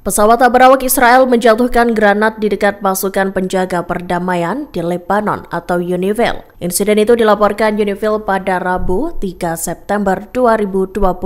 Pesawat tak berawak Israel menjatuhkan granat di dekat pasukan penjaga perdamaian di Lebanon atau UNIFIL. Insiden itu dilaporkan UNIFIL pada Rabu 3 September 2025.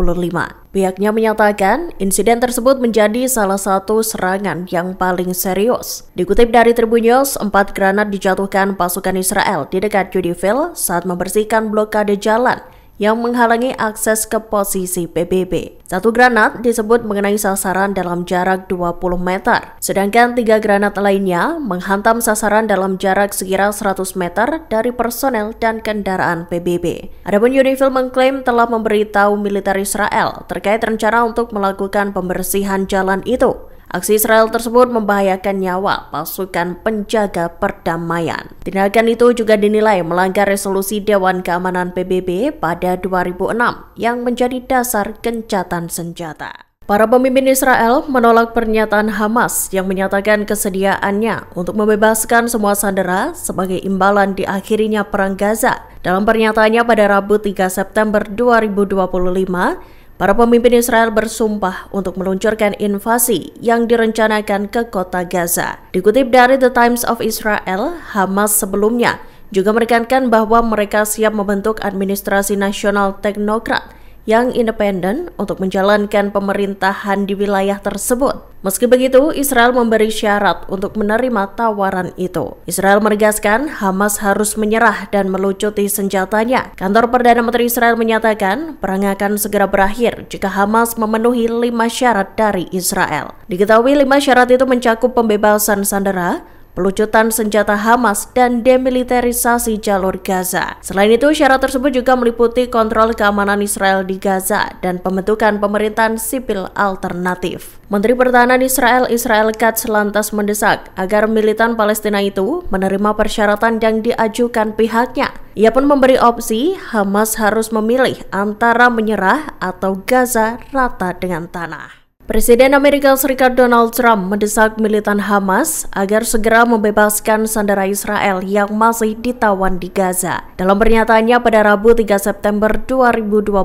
Pihaknya menyatakan insiden tersebut menjadi salah satu serangan yang paling serius. Dikutip dari Tribun News, 4 granat dijatuhkan pasukan Israel di dekat UNIFIL saat membersihkan blokade jalan yang menghalangi akses ke posisi PBB. 1 granat disebut mengenai sasaran dalam jarak 20 meter, sedangkan 3 granat lainnya menghantam sasaran dalam jarak sekira 100 meter dari personel dan kendaraan PBB. Adapun UNIFIL mengklaim telah memberitahu militer Israel terkait rencana untuk melakukan pembersihan jalan itu. Aksi Israel tersebut membahayakan nyawa pasukan penjaga perdamaian. Tindakan itu juga dinilai melanggar resolusi Dewan Keamanan PBB pada 2006 yang menjadi dasar gencatan senjata. Para pemimpin Israel menolak pernyataan Hamas yang menyatakan kesediaannya untuk membebaskan semua sandera sebagai imbalan diakhirinya Perang Gaza. Dalam pernyataannya pada Rabu 3 September 2025, para pemimpin Israel bersumpah untuk meluncurkan invasi yang direncanakan ke kota Gaza. Dikutip dari The Times of Israel, Hamas sebelumnya juga menekankan bahwa mereka siap membentuk administrasi nasional teknokrat yang independen untuk menjalankan pemerintahan di wilayah tersebut. Meski begitu, Israel memberi syarat untuk menerima tawaran itu. Israel menegaskan Hamas harus menyerah dan melucuti senjatanya. Kantor Perdana Menteri Israel menyatakan perang akan segera berakhir jika Hamas memenuhi 5 syarat dari Israel. Diketahui 5 syarat itu mencakup pembebasan sandera, pelucutan senjata Hamas, dan demilitarisasi jalur Gaza. Selain itu, syarat tersebut juga meliputi kontrol keamanan Israel di Gaza dan pembentukan pemerintahan sipil alternatif. Menteri Pertahanan Israel, Israel Katz, lantas mendesak agar militan Palestina itu menerima persyaratan yang diajukan pihaknya. Ia pun memberi opsi Hamas harus memilih antara menyerah atau Gaza rata dengan tanah. Presiden Amerika Serikat Donald Trump mendesak militan Hamas agar segera membebaskan sandera Israel yang masih ditawan di Gaza. Dalam pernyataannya pada Rabu 3 September 2025,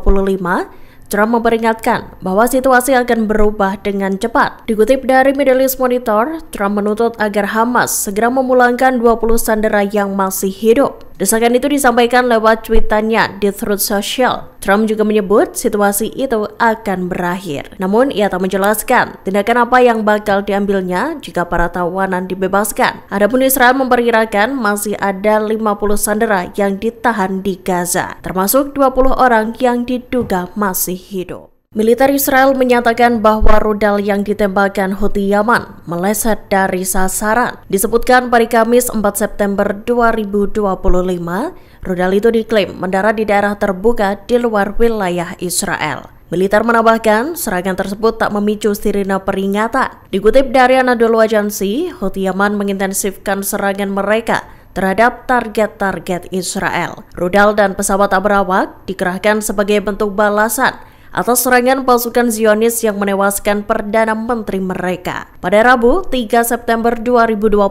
Trump memperingatkan bahwa situasi akan berubah dengan cepat. Dikutip dari Middle East Monitor, Trump menuntut agar Hamas segera memulangkan 20 sandera yang masih hidup. Desakan itu disampaikan lewat tweetannya di Truth Social. Trump juga menyebut situasi itu akan berakhir. Namun ia tak menjelaskan tindakan apa yang bakal diambilnya jika para tawanan dibebaskan. Adapun Israel memperkirakan masih ada 50 sandera yang ditahan di Gaza, termasuk 20 orang yang diduga masih hidup. Militer Israel menyatakan bahwa rudal yang ditembakkan Houthi Yaman meleset dari sasaran. Disebutkan pada Kamis 4 September 2025, rudal itu diklaim mendarat di daerah terbuka di luar wilayah Israel. Militer menambahkan serangan tersebut tak memicu sirine peringatan. Dikutip dari Anadolu Agency, Houthi Yaman mengintensifkan serangan mereka terhadap target-target Israel. Rudal dan pesawat tak berawak dikerahkan sebagai bentuk balasan atas serangan pasukan Zionis yang menewaskan Perdana Menteri mereka. Pada Rabu 3 September 2025,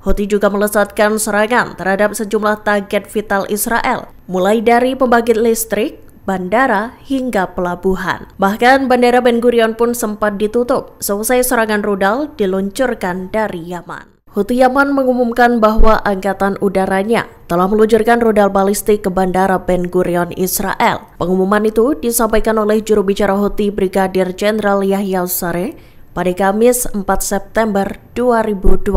Houthi juga melesatkan serangan terhadap sejumlah target vital Israel, mulai dari pembangkit listrik, bandara, hingga pelabuhan. Bahkan Bandara Ben Gurion pun sempat ditutup seusai serangan rudal diluncurkan dari Yaman. Houthi Yaman mengumumkan bahwa angkatan udaranya telah meluncurkan rudal balistik ke Bandara Ben Gurion, Israel. Pengumuman itu disampaikan oleh juru bicara Houthi Brigadir Jenderal Yahya Saree pada Kamis 4 September 2025.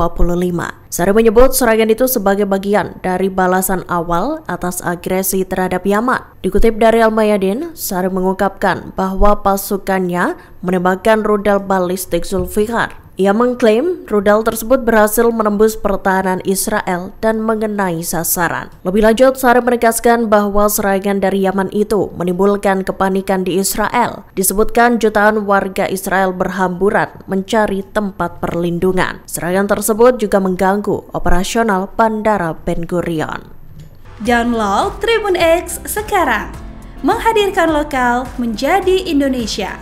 Saree menyebut serangan itu sebagai bagian dari balasan awal atas agresi terhadap Yaman. Dikutip dari Al-Mayadin, Saree mengungkapkan bahwa pasukannya menembakkan rudal balistik Zulfikar. Ia mengklaim rudal tersebut berhasil menembus pertahanan Israel dan mengenai sasaran. Lebih lanjut, Saree menegaskan bahwa serangan dari Yaman itu menimbulkan kepanikan di Israel. Disebutkan jutaan warga Israel berhamburan mencari tempat perlindungan. Serangan tersebut juga mengganggu operasional Bandara Ben Gurion. Download Tribun X sekarang, menghadirkan lokal menjadi Indonesia.